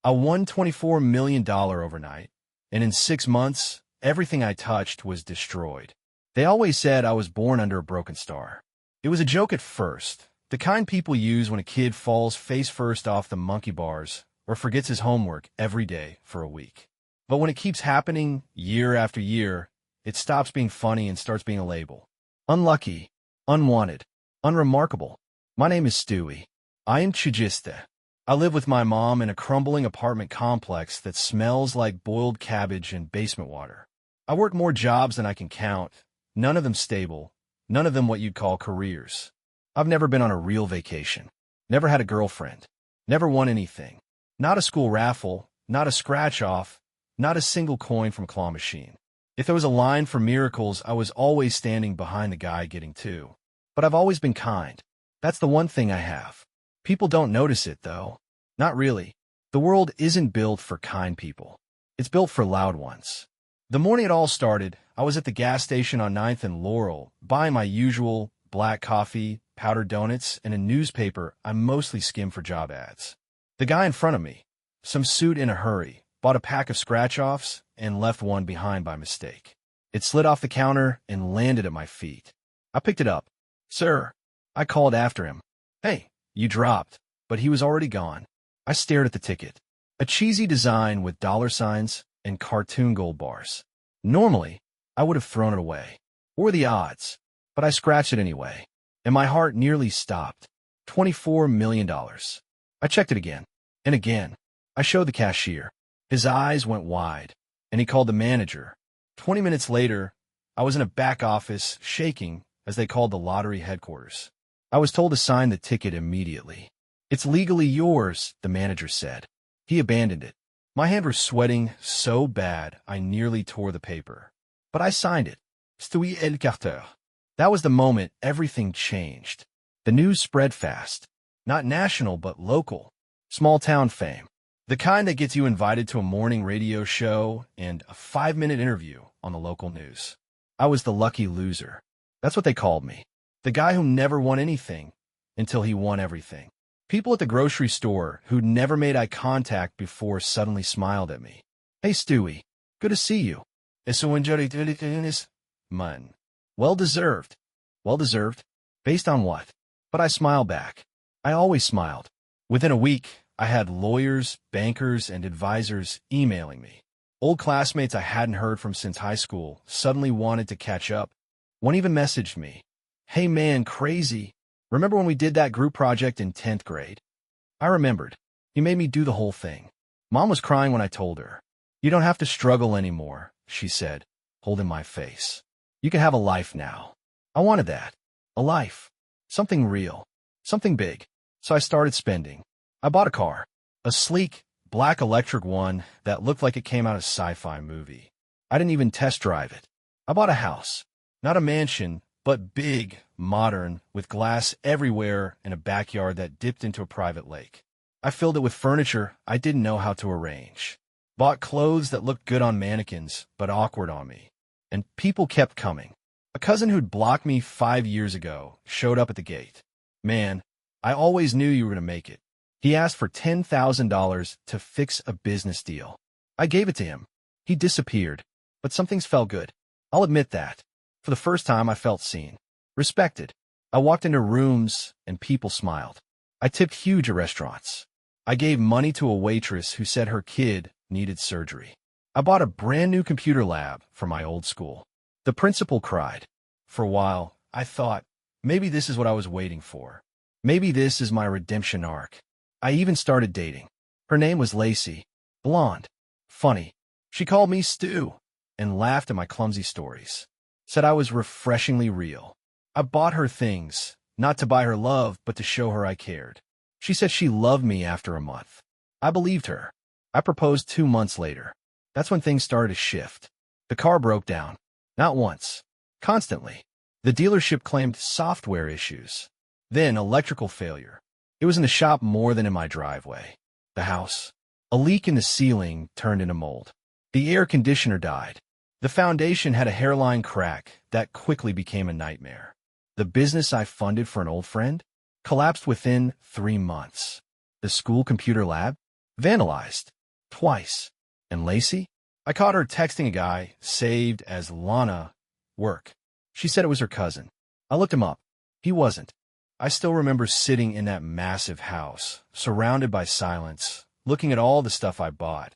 I won $24 million overnight, and in 6 months, everything I touched was destroyed. They always said I was born under a broken star. It was a joke at first, the kind people use when a kid falls face first off the monkey bars or forgets his homework every day for a week. But when it keeps happening year after year, it stops being funny and starts being a label. Unlucky, unwanted, unremarkable. My name is Stewie. I am Chigista. I live with my mom in a crumbling apartment complex that smells like boiled cabbage and basement water. I work more jobs than I can count, none of them stable, none of them what you'd call careers. I've never been on a real vacation, never had a girlfriend, never won anything. Not a school raffle, not a scratch-off, not a single coin from a claw machine. If there was a line for miracles, I was always standing behind the guy getting two. But I've always been kind. That's the one thing I have. People don't notice it, though. Not really. The world isn't built for kind people. It's built for loud ones. The morning it all started, I was at the gas station on 9th and Laurel, buying my usual black coffee, powdered donuts, and a newspaper I mostly skim for job ads. The guy in front of me, some suit in a hurry, bought a pack of scratch-offs and left one behind by mistake. It slid off the counter and landed at my feet. I picked it up. "Sir," I called after him. "Hey, you dropped," but he was already gone. I stared at the ticket. A cheesy design with dollar signs and cartoon gold bars. Normally, I would have thrown it away. What were the odds? But I scratched it anyway, and my heart nearly stopped. $24 million. I checked it again, and again. I showed the cashier. His eyes went wide, and he called the manager. 20 minutes later, I was in a back office, shaking, as they called the lottery headquarters. I was told to sign the ticket immediately. "It's legally yours," the manager said. He abandoned it. My hand was sweating so bad I nearly tore the paper. But I signed it. Stewie el carter. That was the moment everything changed. The news spread fast. Not national, but local. Small-town fame. The kind that gets you invited to a morning radio show and a 5-minute interview on the local news. I was the lucky loser. That's what they called me. The guy who never won anything until he won everything. People at the grocery store who'd never made eye contact before suddenly smiled at me. "Hey, Stewie. Good to see you." Man. Well deserved. Well deserved. Based on what? But I smiled back. I always smiled. Within a week, I had lawyers, bankers, and advisors emailing me. Old classmates I hadn't heard from since high school suddenly wanted to catch up. One even messaged me. "Hey man, crazy. Remember when we did that group project in 10th grade? I remembered. He made me do the whole thing." Mom was crying when I told her. "You don't have to struggle anymore," she said, holding my face. "You can have a life now." I wanted that. A life. Something real. Something big. So I started spending. I bought a car. A sleek, black electric one that looked like it came out of a sci-fi movie. I didn't even test drive it. I bought a house. Not a mansion, but big, modern, with glass everywhere and a backyard that dipped into a private lake. I filled it with furniture I didn't know how to arrange. Bought clothes that looked good on mannequins, but awkward on me. And people kept coming. A cousin who'd blocked me 5 years ago showed up at the gate. "Man, I always knew you were going to make it." He asked for $10,000 to fix a business deal. I gave it to him. He disappeared, but some things felt good. I'll admit that. For the first time, I felt seen. Respected. I walked into rooms, and people smiled. I tipped huge at restaurants. I gave money to a waitress who said her kid needed surgery. I bought a brand new computer lab for my old school. The principal cried. For a while, I thought, maybe this is what I was waiting for. Maybe this is my redemption arc. I even started dating. Her name was Lacey. Blonde. Funny. She called me Stu and laughed at my clumsy stories. Said I was refreshingly real. I bought her things, not to buy her love, but to show her I cared. She said she loved me after a month. I believed her. I proposed 2 months later. That's when things started to shift. The car broke down. Not once. Constantly. The dealership claimed software issues. Then electrical failure. It was in the shop more than in my driveway. The house. A leak in the ceiling turned into mold. The air conditioner died. The foundation had a hairline crack that quickly became a nightmare. The business I funded for an old friend collapsed within 3 months. The school computer lab? Vandalized. Twice. And Lacey? I caught her texting a guy saved as Lana work. She said it was her cousin. I looked him up. He wasn't. I still remember sitting in that massive house, surrounded by silence, looking at all the stuff I bought,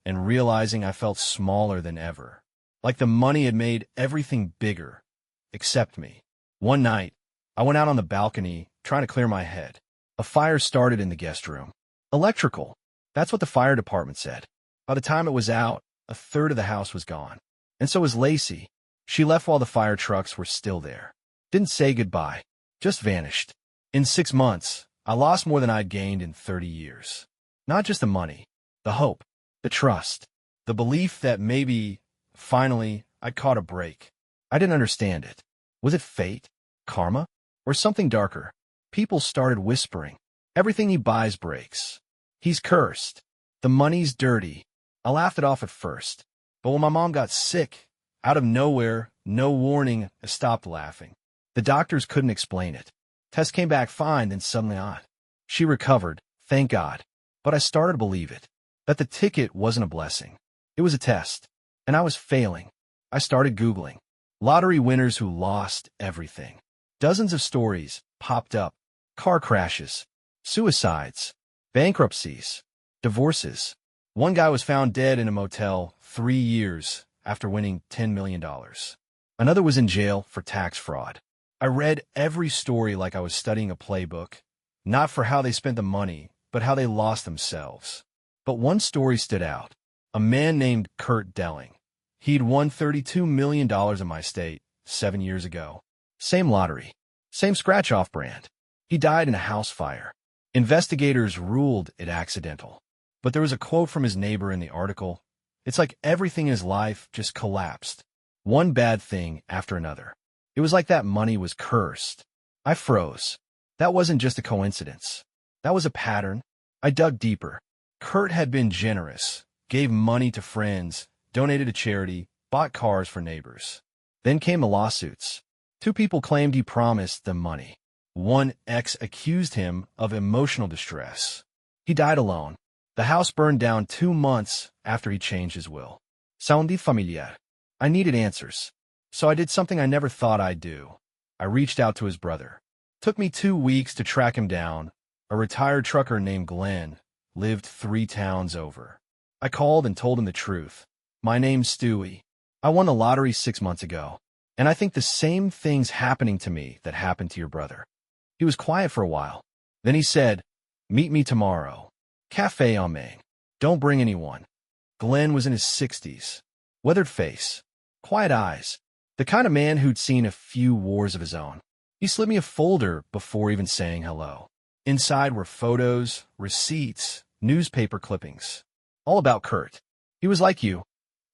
and realizing I felt smaller than ever. Like the money had made everything bigger, except me. One night, I went out on the balcony, trying to clear my head. A fire started in the guest room. Electrical. That's what the fire department said. By the time it was out, a third of the house was gone. And so was Lacey. She left while the fire trucks were still there. Didn't say goodbye. Just vanished. In 6 months, I lost more than I'd gained in 30 years. Not just the money, the hope, the trust, the belief that maybe, finally, I'd caught a break. I didn't understand it. Was it fate, karma, or something darker? People started whispering. Everything he buys breaks. He's cursed. The money's dirty. I laughed it off at first. But when my mom got sick, out of nowhere, no warning, I stopped laughing. The doctors couldn't explain it. Tests came back fine, then suddenly not. She recovered, thank God. But I started to believe it. That the ticket wasn't a blessing. It was a test. And I was failing. I started Googling. Lottery winners who lost everything. Dozens of stories popped up. Car crashes. Suicides. Bankruptcies. Divorces. One guy was found dead in a motel 3 years after winning $10 million. Another was in jail for tax fraud. I read every story like I was studying a playbook, not for how they spent the money, but how they lost themselves. But one story stood out. A man named Kurt Delling. He'd won $32 million in my state 7 years ago. Same lottery. Same scratch-off brand. He died in a house fire. Investigators ruled it accidental. But there was a quote from his neighbor in the article. It's like everything in his life just collapsed. One bad thing after another. It was like that money was cursed. I froze. That wasn't just a coincidence. That was a pattern. I dug deeper. Kurt had been generous, gave money to friends, donated to charity, bought cars for neighbors. Then came the lawsuits. 2 people claimed he promised them money. One ex accused him of emotional distress. He died alone. The house burned down 2 months after he changed his will. Sounded familiar. I needed answers. So I did something I never thought I'd do. I reached out to his brother. Took me 2 weeks to track him down. A retired trucker named Glenn lived 3 towns over. I called and told him the truth. My name's Stewie. I won the lottery 6 months ago. And I think the same thing's happening to me that happened to your brother. He was quiet for a while. Then he said, meet me tomorrow. Cafe en Main. Don't bring anyone. Glenn was in his 60s. Weathered face. Quiet eyes. The kind of man who'd seen a few wars of his own. He slid me a folder before even saying hello. Inside were photos, receipts, newspaper clippings. All about Kurt. He was like you,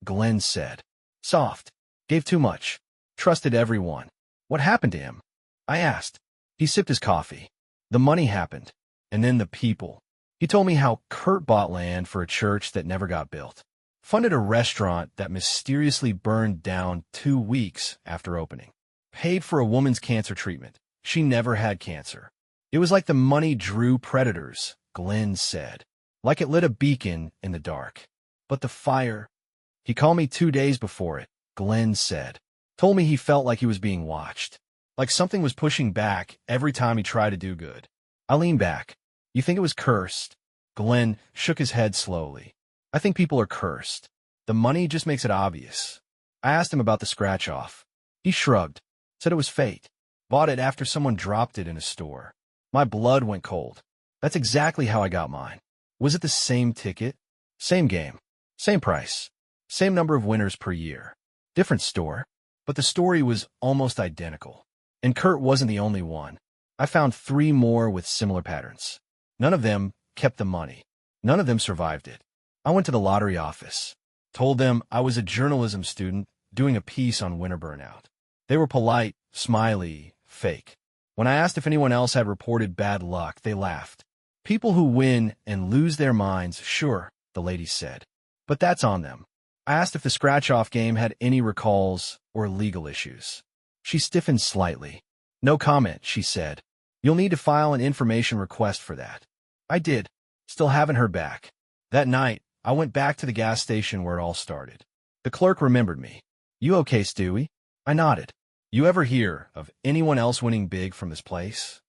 Glenn said. Soft. Gave too much. Trusted everyone. What happened to him? I asked. He sipped his coffee. The money happened. And then the people. He told me how Kurt bought land for a church that never got built. Funded a restaurant that mysteriously burned down 2 weeks after opening. Paid for a woman's cancer treatment. She never had cancer. It was like the money drew predators, Glenn said. Like it lit a beacon in the dark. But the fire... He called me 2 days before it, Glenn said. Told me he felt like he was being watched. Like something was pushing back every time he tried to do good. I leaned back. You think it was cursed? Glenn shook his head slowly. I think people are cursed. The money just makes it obvious. I asked him about the scratch-off. He shrugged, said it was fate. Bought it after someone dropped it in a store. My blood went cold. That's exactly how I got mine. Was it the same ticket? Same game. Same price. Same number of winners per year. Different store. But the story was almost identical. And Kurt wasn't the only one. I found 3 more with similar patterns. None of them kept the money. None of them survived it. I went to the lottery office. Told them I was a journalism student doing a piece on winter burnout. They were polite, smiley, fake. When I asked if anyone else had reported bad luck, they laughed. People who win and lose their minds, sure, the lady said. But that's on them. I asked if the scratch-off game had any recalls or legal issues. She stiffened slightly. No comment, she said. You'll need to file an information request for that. I did. Still haven't heard back. That night, I went back to the gas station where it all started. The clerk remembered me. "You okay, Stewie?" I nodded. "You ever hear of anyone else winning big from this place?"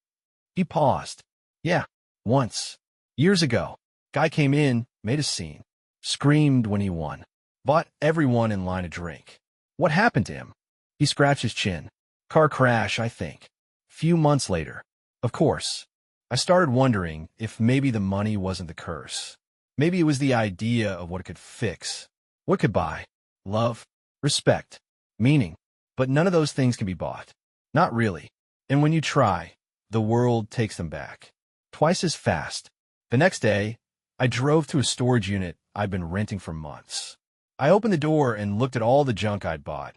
He paused. "Yeah, once. Years ago. Guy came in, made a scene. Screamed when he won. Bought everyone in line a drink. What happened to him?" He scratched his chin. "Car crash, I think. Few months later." Of course. I started wondering if maybe the money wasn't the curse. Maybe it was the idea of what it could fix. What could buy? Love, respect, meaning. But none of those things can be bought. Not really. And when you try, the world takes them back. Twice as fast. The next day, I drove to a storage unit I'd been renting for months. I opened the door and looked at all the junk I'd bought.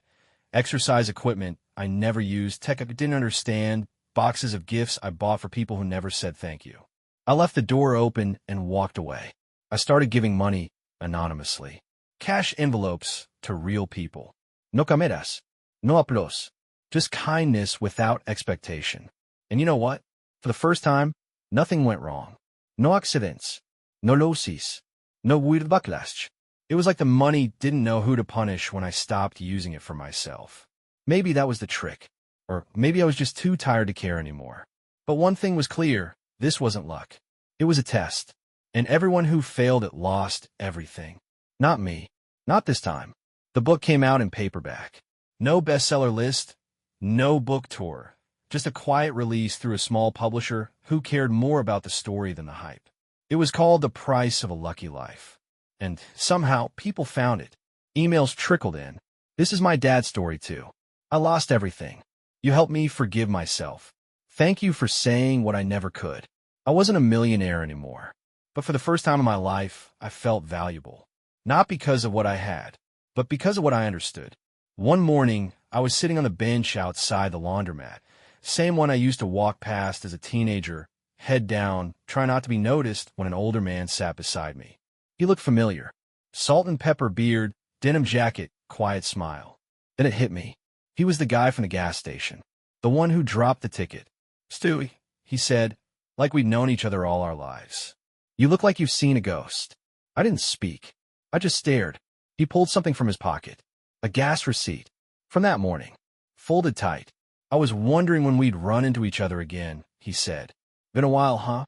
Exercise equipment I never used, tech I didn't understand, boxes of gifts I bought for people who never said thank you. I left the door open and walked away. I started giving money anonymously. Cash envelopes to real people. No cámaras. No aplausos. Just kindness without expectation. And you know what? For the first time, nothing went wrong. No accidents. No losses. No weird backlash. It was like the money didn't know who to punish when I stopped using it for myself. Maybe that was the trick. Or maybe I was just too tired to care anymore. But one thing was clear, this wasn't luck. It was a test. And everyone who failed it lost everything. Not me. Not this time. The book came out in paperback. No bestseller list. No book tour. Just a quiet release through a small publisher who cared more about the story than the hype. It was called The Price of a Lucky Life. And somehow, people found it. Emails trickled in. "This is my dad's story, too. I lost everything. You helped me forgive myself. Thank you for saying what I never could." I wasn't a millionaire anymore. But for the first time in my life, I felt valuable. Not because of what I had, but because of what I understood. One morning, I was sitting on the bench outside the laundromat, same one I used to walk past as a teenager, head down, try not to be noticed when an older man sat beside me. He looked familiar. Salt and pepper beard, denim jacket, quiet smile. Then it hit me. He was the guy from the gas station. The one who dropped the ticket. "Stewie," he said, like we'd known each other all our lives. "You look like you've seen a ghost." I didn't speak. I just stared. He pulled something from his pocket. A gas receipt. From that morning. Folded tight. "I was wondering when we'd run into each other again," he said. "Been a while, huh?"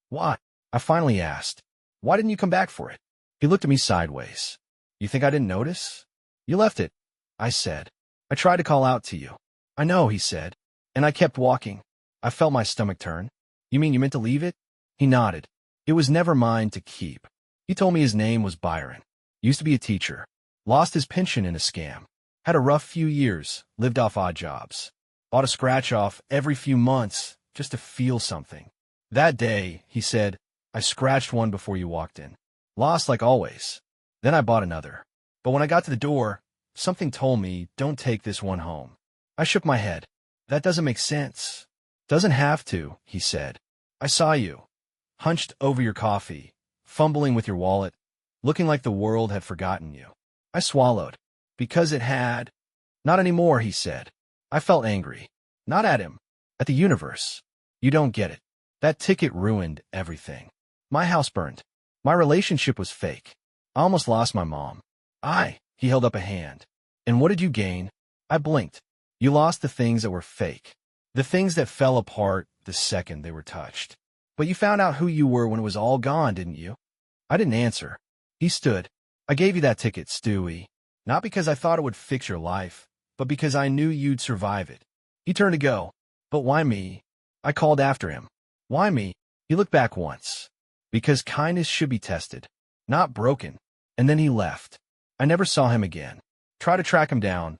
"Why?" I finally asked. "Why didn't you come back for it?" He looked at me sideways. "You think I didn't notice?" "You left it," I said. "I tried to call out to you." "I know," he said. And I kept walking. I felt my stomach turn. "You mean you meant to leave it?" He nodded. "It was never mine to keep." He told me his name was Byron. Used to be a teacher. Lost his pension in a scam. Had a rough few years, lived off odd jobs. Bought a scratch-off every few months just to feel something. That day, he said, I scratched one before you walked in. Lost like always. Then I bought another. But when I got to the door, something told me, don't take this one home. I shook my head. That doesn't make sense. Doesn't have to, he said. I saw you. Hunched over your coffee, fumbling with your wallet, looking like the world had forgotten you. I swallowed. Because it had. Not anymore, he said. I felt angry. Not at him. At the universe. You don't get it. That ticket ruined everything. My house burned. My relationship was fake. I almost lost my mom. He held up a hand. And what did you gain? I blinked. You lost the things that were fake. The things that fell apart the second they were touched. But you found out who you were when it was all gone, didn't you? I didn't answer. He stood. I gave you that ticket, Stewie. Not because I thought it would fix your life, but because I knew you'd survive it. He turned to go. But why me? I called after him. Why me? He looked back once. Because kindness should be tested, not broken. And then he left. I never saw him again. Tried to track him down.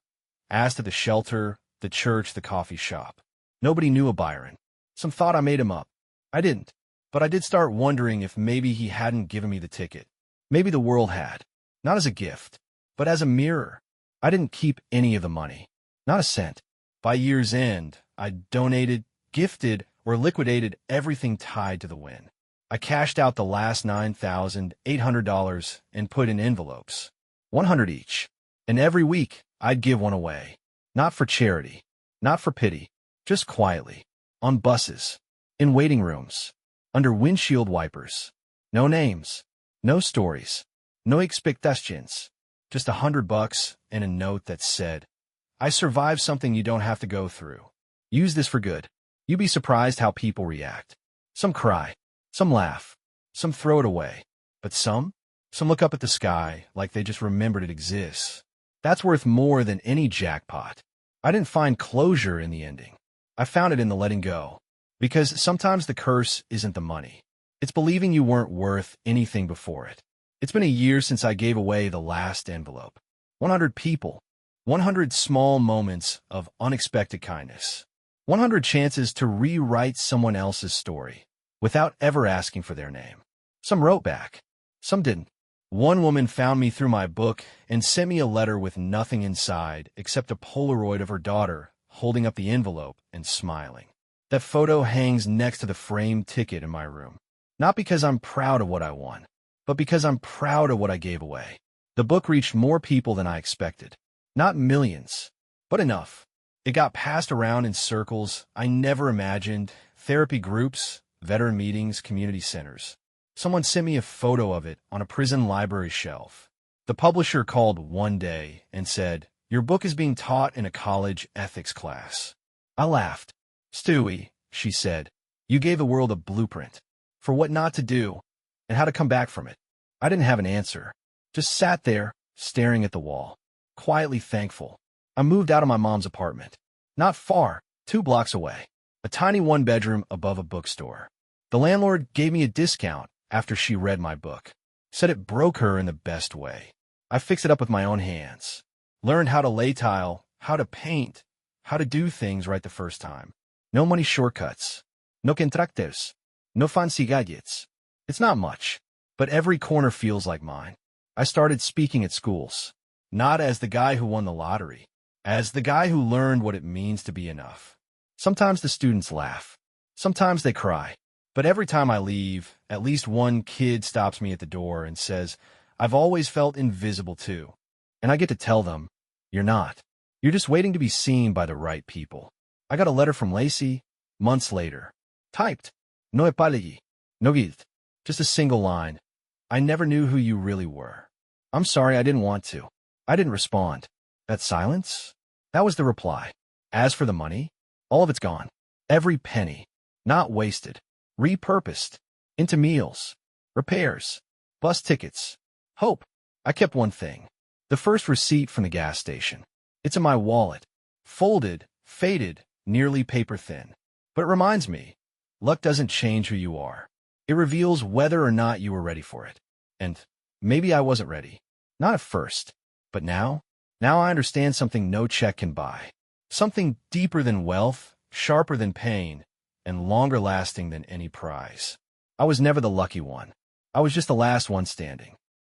Asked at the shelter, the church, the coffee shop. Nobody knew of Byron. Some thought I made him up. I didn't. But I did start wondering if maybe he hadn't given me the ticket. Maybe the world had. Not as a gift, but as a mirror. I didn't keep any of the money. Not a cent. By year's end, I donated, gifted, or liquidated everything tied to the win. I cashed out the last $9,800 and put in envelopes. 100 each. And every week, I'd give one away. Not for charity. Not for pity. Just quietly. On buses. In waiting rooms. Under windshield wipers. No names. No stories. No expectations. Just $100 and a note that said, I survived something you don't have to go through. Use this for good. You'd be surprised how people react. Some cry, some laugh, some throw it away, but some look up at the sky like they just remembered it exists. That's worth more than any jackpot. I didn't find closure in the ending. I found it in the letting go. Because sometimes the curse isn't the money. It's believing you weren't worth anything before it. It's been a year since I gave away the last envelope. 100 people. 100 small moments of unexpected kindness. 100 chances to rewrite someone else's story without ever asking for their name. Some wrote back. Some didn't. One woman found me through my book and sent me a letter with nothing inside except a Polaroid of her daughter holding up the envelope and smiling. That photo hangs next to the framed ticket in my room. Not because I'm proud of what I won, but because I'm proud of what I gave away. The book reached more people than I expected. Not millions, but enough. It got passed around in circles I never imagined, therapy groups, veteran meetings, community centers. Someone sent me a photo of it on a prison library shelf. The publisher called one day and said, your book is being taught in a college ethics class. I laughed. Stewie, she said, you gave the world a blueprint for what not to do and how to come back from it. I didn't have an answer. Just sat there, staring at the wall, quietly thankful. I moved out of my mom's apartment. Not far, 2 blocks away. A tiny 1-bedroom above a bookstore. The landlord gave me a discount after she read my book. Said it broke her in the best way. I fixed it up with my own hands. Learned how to lay tile, how to paint, how to do things right the first time. No money shortcuts. No contractors. No fancy gadgets. It's not much, but every corner feels like mine. I started speaking at schools. Not as the guy who won the lottery. As the guy who learned what it means to be enough. Sometimes the students laugh. Sometimes they cry. But every time I leave, at least one kid stops me at the door and says, I've always felt invisible too. And I get to tell them, you're not. You're just waiting to be seen by the right people. I got a letter from Lacey, months later. Typed. No apology. No guilt. Just a single line. I never knew who you really were. I'm sorry, I didn't want to. I didn't respond. That silence? That was the reply. As for the money, all of it's gone. Every penny. Not wasted. Repurposed. Into meals. Repairs. Bus tickets. Hope. I kept one thing. The first receipt from the gas station. It's in my wallet. Folded, faded, nearly paper thin. But it reminds me, luck doesn't change who you are. It reveals whether or not you were ready for it. And maybe I wasn't ready. Not at first. But now I understand something no check can buy. Something deeper than wealth, sharper than pain, and longer lasting than any prize. I was never the lucky one. I was just the last one standing.